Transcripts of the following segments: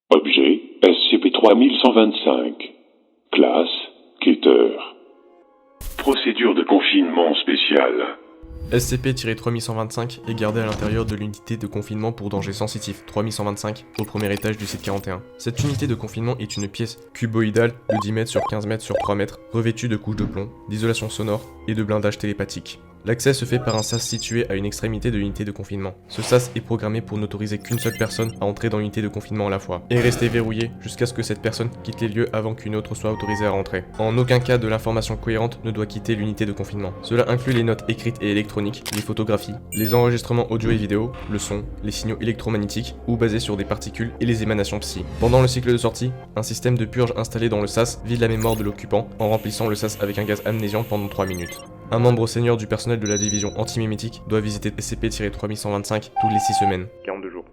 Objet SCP-3125. Classe Keter. Procédure de confinement spéciale. SCP-3125 est gardé à l'intérieur de l'unité de confinement pour danger sensitif 3125 au premier étage du site 41. Cette unité de confinement est une pièce cuboïdale de 10 mètres sur 15 mètres sur 3 mètres, revêtue de couches de plomb, d'isolation sonore et de blindage télépathique. L'accès se fait par un sas situé à une extrémité de l'unité de confinement. Ce sas est programmé pour n'autoriser qu'une seule personne à entrer dans l'unité de confinement à la fois, et rester verrouillé jusqu'à ce que cette personne quitte les lieux avant qu'une autre soit autorisée à rentrer. En aucun cas de l'information cohérente ne doit quitter l'unité de confinement. Cela inclut les notes écrites et électroniques, les photographies, les enregistrements audio et vidéo, le son, les signaux électromagnétiques ou basés sur des particules et les émanations psy. Pendant le cycle de sortie, un système de purge installé dans le sas vide la mémoire de l'occupant en remplissant le sas avec un gaz amnésiant pendant 3 minutes. Un membre senior du personnel de la division anti-mimétique doit visiter SCP-3125 toutes les 6 semaines. 42 jours.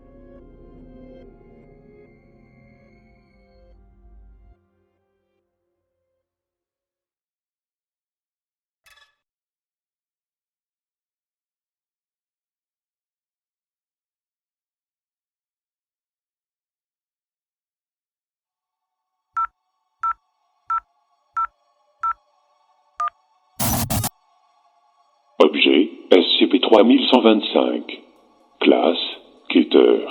Objet SCP-3125. Classe Keter.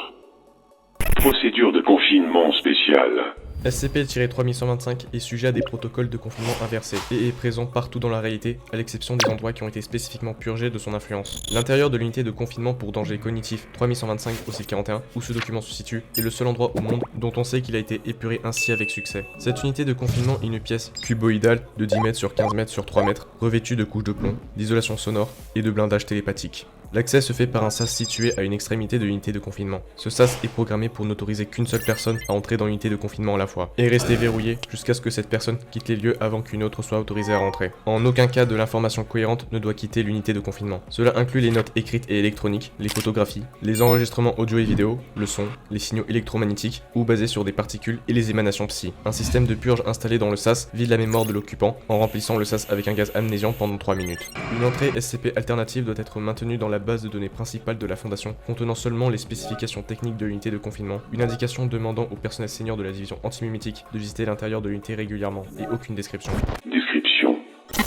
Procédure de confinement spéciale. SCP-3125 est sujet à des protocoles de confinement inversés et est présent partout dans la réalité, à l'exception des endroits qui ont été spécifiquement purgés de son influence. L'intérieur de l'unité de confinement pour danger cognitif 3125 au site 41, où ce document se situe, est le seul endroit au monde dont on sait qu'il a été épuré ainsi avec succès. Cette unité de confinement est une pièce cuboïdale de 10 mètres sur 15 mètres sur 3 mètres, revêtue de couches de plomb, d'isolation sonore et de blindage télépathique. L'accès se fait par un sas situé à une extrémité de l'unité de confinement. Ce sas est programmé pour n'autoriser qu'une seule personne à entrer dans l'unité de confinement à la fois, et rester verrouillé jusqu'à ce que cette personne quitte les lieux avant qu'une autre soit autorisée à rentrer. En aucun cas de l'information cohérente ne doit quitter l'unité de confinement. Cela inclut les notes écrites et électroniques, les photographies, les enregistrements audio et vidéo, le son, les signaux électromagnétiques ou basés sur des particules et les émanations psy. Un système de purge installé dans le sas vide la mémoire de l'occupant en remplissant le sas avec un gaz amnésiant pendant 3 minutes. Une entrée SCP alternative doit être maintenue dans la base de données principale de la Fondation, contenant seulement les spécifications techniques de l'unité de confinement, une indication demandant au personnel senior de la division anti-mimétique de visiter l'intérieur de l'unité régulièrement, et aucune description. Description.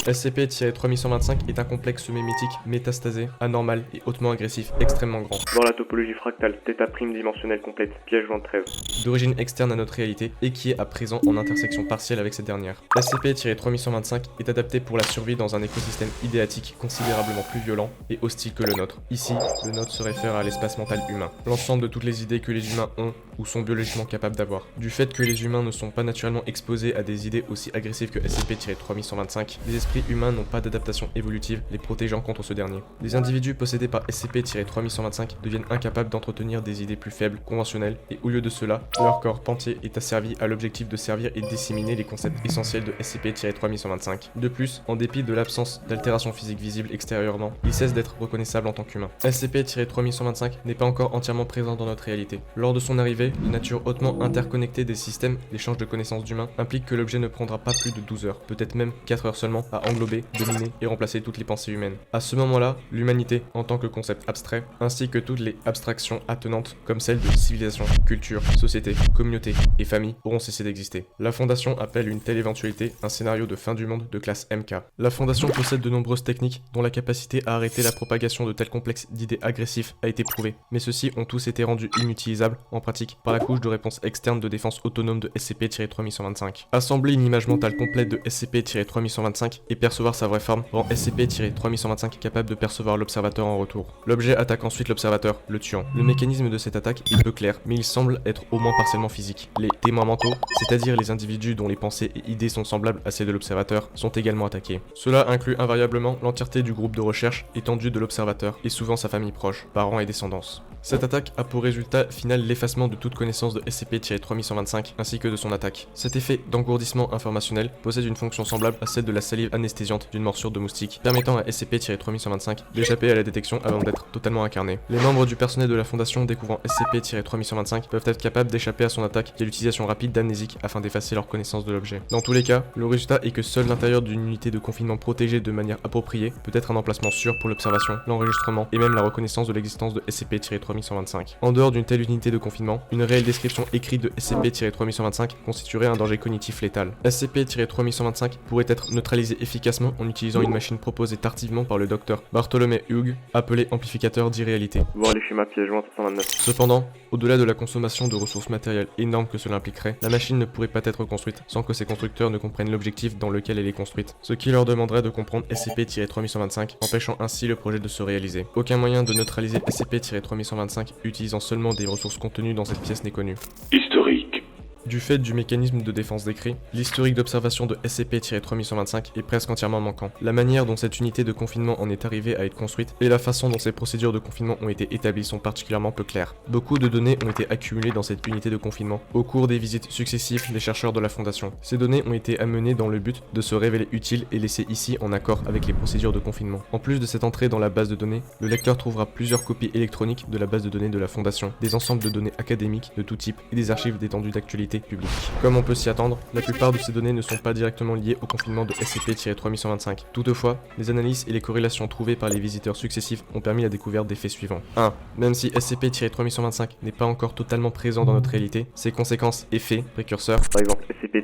SCP-3125 est un complexe mimétique métastasé, anormal et hautement agressif, extrêmement grand. Dans la topologie fractale, θ' dimensionnelle complète, piège jointe 13. D'origine externe à notre réalité et qui est à présent en intersection partielle avec cette dernière. SCP-3125 est adapté pour la survie dans un écosystème idéatique considérablement plus violent et hostile que le nôtre. Ici, le nôtre se réfère à l'espace mental humain. L'ensemble de toutes les idées que les humains ont ou sont biologiquement capables d'avoir. Du fait que les humains ne sont pas naturellement exposés à des idées aussi agressives que SCP-3125, les esprits humains n'ont pas d'adaptation évolutive les protégeant contre ce dernier. Les individus possédés par SCP-3125 deviennent incapables d'entretenir des idées plus faibles, conventionnelles, et au lieu de cela, leur corps entier est asservi à l'objectif de servir et disséminer les concepts essentiels de SCP-3125. De plus, en dépit de l'absence d'altération physique visible extérieurement, il cesse d'être reconnaissable en tant qu'humain. SCP-3125 n'est pas encore entièrement présent dans notre réalité. Lors de son arrivée, la nature hautement interconnectée des systèmes, l'échange de connaissances d'humains, implique que l'objet ne prendra pas plus de 12 heures, peut-être même 4 heures seulement, à englober, dominer et remplacer toutes les pensées humaines. À ce moment-là, l'humanité, en tant que concept abstrait, ainsi que toutes les abstractions attenantes, comme celles de civilisation, culture, société, communauté et famille, auront cessé d'exister. La Fondation appelle une telle éventualité un scénario de fin du monde de classe MK. La Fondation possède de nombreuses techniques dont la capacité à arrêter la propagation de tels complexes d'idées agressifs a été prouvée, mais ceux-ci ont tous été rendus inutilisables, en pratique, par la couche de réponse externe de défense autonome de SCP-3125. Assembler une image mentale complète de SCP-3125 et percevoir sa vraie forme rend SCP-3125 capable de percevoir l'observateur en retour. L'objet attaque ensuite l'observateur, le tuant. Le mécanisme de cette attaque est peu clair, mais il semble être au moins partiellement physique. Les témoins mentaux, c'est-à-dire les individus dont les pensées et idées sont semblables à celles de l'observateur, sont également attaqués. Cela inclut invariablement l'entièreté du groupe de recherche étendu de l'observateur et souvent sa famille proche, parents et descendance. Cette attaque a pour résultat final l'effacement de toute connaissance de SCP-3125 ainsi que de son attaque. Cet effet d'engourdissement informationnel possède une fonction semblable à celle de la salive anesthésiante d'une morsure de moustique, permettant à SCP-3125 d'échapper à la détection avant d'être totalement incarné. Les membres du personnel de la Fondation découvrant SCP-3125 peuvent être capables d'échapper à son attaque via l'utilisation rapide d'amnésiques afin d'effacer leur connaissance de l'objet. Dans tous les cas, le résultat est que seul l'intérieur d'une unité de confinement protégée de manière appropriée peut être un emplacement sûr pour l'observation, l'enregistrement et même la reconnaissance de l'existence de SCP-3125. En dehors d'une telle unité de confinement, une réelle description écrite de SCP-3125 constituerait un danger cognitif létal. SCP-3125 pourrait être neutralisé efficacement en utilisant une machine proposée tardivement par le docteur Bartholomew Hughes, appelée amplificateur d'irréalité. Voir les schémas pièce jointe 129. Cependant, au-delà de la consommation de ressources matérielles énormes que cela impliquerait, la machine ne pourrait pas être construite sans que ses constructeurs ne comprennent l'objectif dans lequel elle est construite, ce qui leur demanderait de comprendre SCP-3125, empêchant ainsi le projet de se réaliser. Aucun moyen de neutraliser SCP-3125 utilisant seulement des ressources contenues dans cette pièce n'est connu. Historique. Du fait du mécanisme de défense décrit, l'historique d'observation de SCP-3125 est presque entièrement manquant. La manière dont cette unité de confinement en est arrivée à être construite et la façon dont ces procédures de confinement ont été établies sont particulièrement peu claires. Beaucoup de données ont été accumulées dans cette unité de confinement au cours des visites successives des chercheurs de la Fondation. Ces données ont été amenées dans le but de se révéler utiles et laissées ici en accord avec les procédures de confinement. En plus de cette entrée dans la base de données, le lecteur trouvera plusieurs copies électroniques de la base de données de la Fondation, des ensembles de données académiques de tout type et des archives d'étendue d'actualité publique. Comme on peut s'y attendre, la plupart de ces données ne sont pas directement liées au confinement de SCP-3125. Toutefois, les analyses et les corrélations trouvées par les visiteurs successifs ont permis la découverte des faits suivants. 1. Même si SCP-3125 n'est pas encore totalement présent dans notre réalité, ses conséquences, effets, précurseurs, Par exemple, SCP-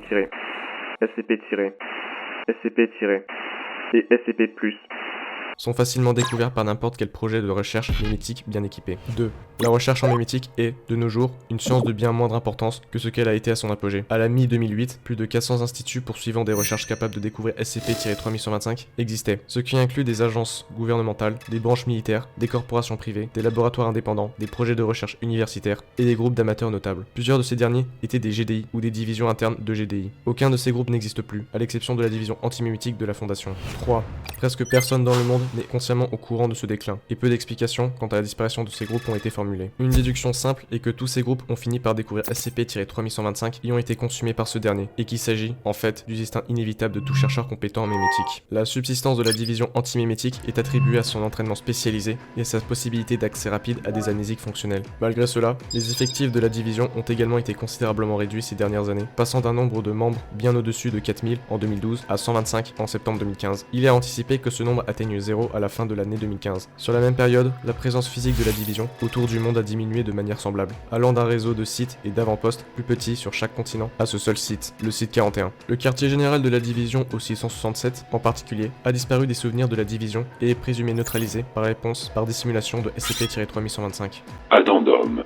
SCP- SCP- et SCP+. sont facilement découverts par n'importe quel projet de recherche mémétique bien équipé. 2. La recherche en mémétique est, de nos jours, une science de bien moindre importance que ce qu'elle a été à son apogée. À la mi-2008, plus de 400 instituts poursuivant des recherches capables de découvrir SCP-3125 existaient, ce qui inclut des agences gouvernementales, des branches militaires, des corporations privées, des laboratoires indépendants, des projets de recherche universitaires et des groupes d'amateurs notables. Plusieurs de ces derniers étaient des GDI ou des divisions internes de GDI. Aucun de ces groupes n'existe plus, à l'exception de la division antimémétique de la Fondation. 3. Presque personne dans le monde n'est consciemment au courant de ce déclin, et peu d'explications quant à la disparition de ces groupes ont été formulées. Une déduction simple est que tous ces groupes ont fini par découvrir SCP-3125 et ont été consumés par ce dernier, et qu'il s'agit, en fait, du destin inévitable de tout chercheur compétent en mémétique. La subsistance de la division antimémétique est attribuée à son entraînement spécialisé et à sa possibilité d'accès rapide à des amnésiques fonctionnelles. Malgré cela, les effectifs de la division ont également été considérablement réduits ces dernières années, passant d'un nombre de membres bien au-dessus de 4000 en 2012 à 125 en septembre 2015. Il est anticipé que ce nombre atteigne 0 à la fin de l'année 2015. Sur la même période, la présence physique de la division autour du monde a diminué de manière semblable, allant d'un réseau de sites et d'avant-postes plus petits sur chaque continent à ce seul site, le site 41. Le quartier général de la division au 667, en particulier, a disparu des souvenirs de la division et est présumé neutralisé par réponse par dissimulation de SCP-3125. Addendum.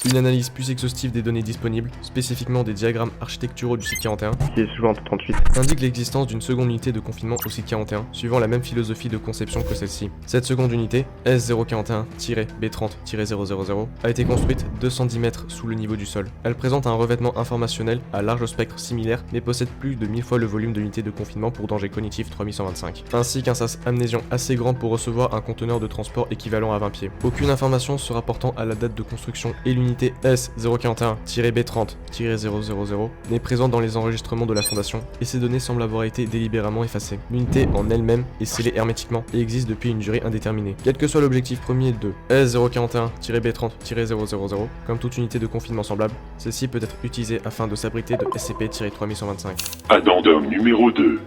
Une analyse plus exhaustive des données disponibles, spécifiquement des diagrammes architecturaux du site 41, Pièce jointe 38. indique l'existence d'une seconde unité de confinement au site 41, suivant la même philosophie de conception que celle-ci. Cette seconde unité, S041-B30-000, a été construite 210 mètres sous le niveau du sol. Elle présente un revêtement informationnel à large spectre similaire, mais possède plus de 1000 fois le volume de l'unité de confinement pour danger cognitif 3125, ainsi qu'un sas amnésion assez grand pour recevoir un conteneur de transport équivalent à 20 pieds. Aucune information se rapportant à la date de construction et l'unité S041-B30-000 n'est présente dans les enregistrements de la Fondation, et ces données semblent avoir été délibérément effacées. L'unité en elle-même est scellée hermétiquement et existe depuis une durée indéterminée. Quel que soit l'objectif premier de S041-B30-000, comme toute unité de confinement semblable, celle-ci peut être utilisée afin de s'abriter de SCP-3125. Addendum numéro 2.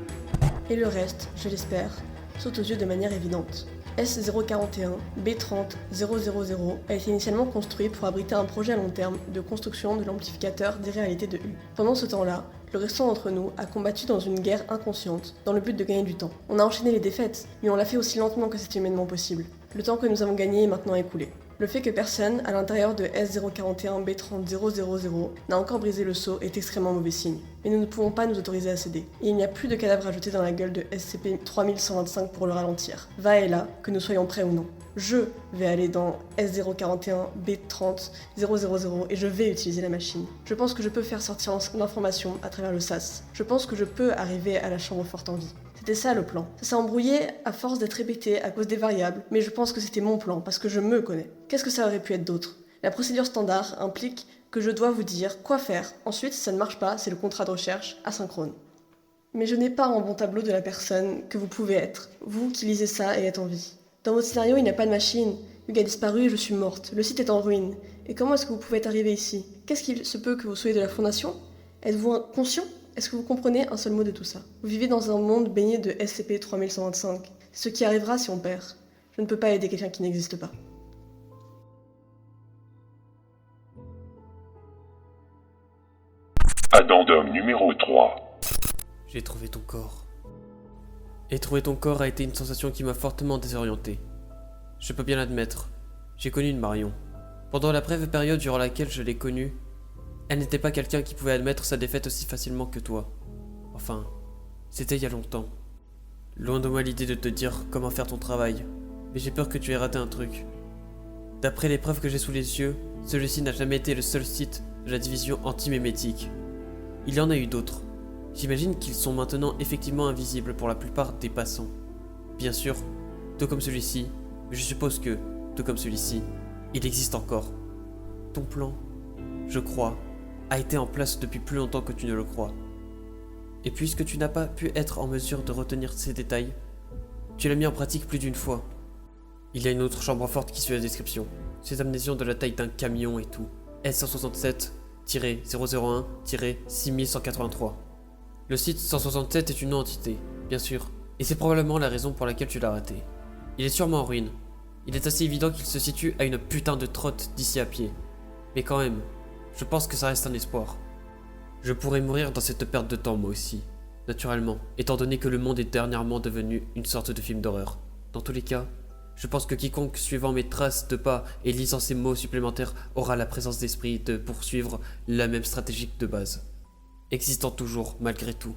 Et le reste, je l'espère, saute aux yeux de manière évidente. S041-B30-000 a été initialement construit pour abriter un projet à long terme de construction de l'amplificateur d'irréalité de U. Pendant ce temps-là, le restant d'entre nous a combattu dans une guerre inconsciente, dans le but de gagner du temps. On a enchaîné les défaites, mais on l'a fait aussi lentement que c'était humainement possible. Le temps que nous avons gagné est maintenant écoulé. Le fait que personne, à l'intérieur de S041-B30-000, n'a encore brisé le sceau est extrêmement mauvais signe. Mais nous ne pouvons pas nous autoriser à céder. Et il n'y a plus de cadavres à jeter dans la gueule de SCP-3125 pour le ralentir. Va et là, que nous soyons prêts ou non. Je vais aller dans S041-B30-000 et je vais utiliser la machine. Je pense que je peux faire sortir l'information à travers le SAS. Je pense que je peux arriver à la chambre forte en vie. C'était ça le plan. Ça s'est embrouillé à force d'être répété à cause des variables, mais je pense que c'était mon plan parce que je me connais. Qu'est-ce que ça aurait pu être d'autre ? La procédure standard implique que je dois vous dire quoi faire. Ensuite, si ça ne marche pas, c'est le contrat de recherche asynchrone. Mais je n'ai pas un bon tableau de la personne que vous pouvez être, vous qui lisez ça et êtes en vie. Dans votre scénario, il n'y a pas de machine. Hugues a disparu et je suis morte. Le site est en ruine. Et comment est-ce que vous pouvez être arrivé ici? Qu'est-ce qu'il se peut que vous soyez de la Fondation? Êtes-vous conscient? Est-ce que vous comprenez un seul mot de tout ça? Vous vivez dans un monde baigné de SCP-3125. C'est ce qui arrivera si on perd. Je ne peux pas aider quelqu'un qui n'existe pas. Addendum numéro 3. J'ai trouvé ton corps. Et trouver ton corps a été une sensation qui m'a fortement désorienté. Je peux bien l'admettre, j'ai connu une Marion. Pendant la brève période durant laquelle je l'ai connue, elle n'était pas quelqu'un qui pouvait admettre sa défaite aussi facilement que toi. Enfin, c'était il y a longtemps. Loin de moi l'idée de te dire comment faire ton travail, mais j'ai peur que tu aies raté un truc. D'après les preuves que j'ai sous les yeux, celui-ci n'a jamais été le seul site de la division antimémétique. Il y en a eu d'autres. J'imagine qu'ils sont maintenant effectivement invisibles pour la plupart des passants. Bien sûr, tout comme celui-ci, mais je suppose que, tout comme celui-ci, il existe encore. Ton plan, je crois, a été en place depuis plus longtemps que tu ne le crois. Et puisque tu n'as pas pu être en mesure de retenir ces détails, tu l'as mis en pratique plus d'une fois. Il y a une autre chambre forte qui suit la description. Ces amnésions de la taille d'un camion et tout. S167-001-6183. Le site 167 est une entité, bien sûr, et c'est probablement la raison pour laquelle tu l'as raté. Il est sûrement en ruine. Il est assez évident qu'il se situe à une putain de trotte d'ici à pied. Mais quand même, je pense que ça reste un espoir. Je pourrais mourir dans cette perte de temps moi aussi, naturellement, étant donné que le monde est dernièrement devenu une sorte de film d'horreur. Dans tous les cas, je pense que quiconque suivant mes traces de pas et lisant ces mots supplémentaires aura la présence d'esprit de poursuivre la même stratégie de base. Existant toujours malgré tout.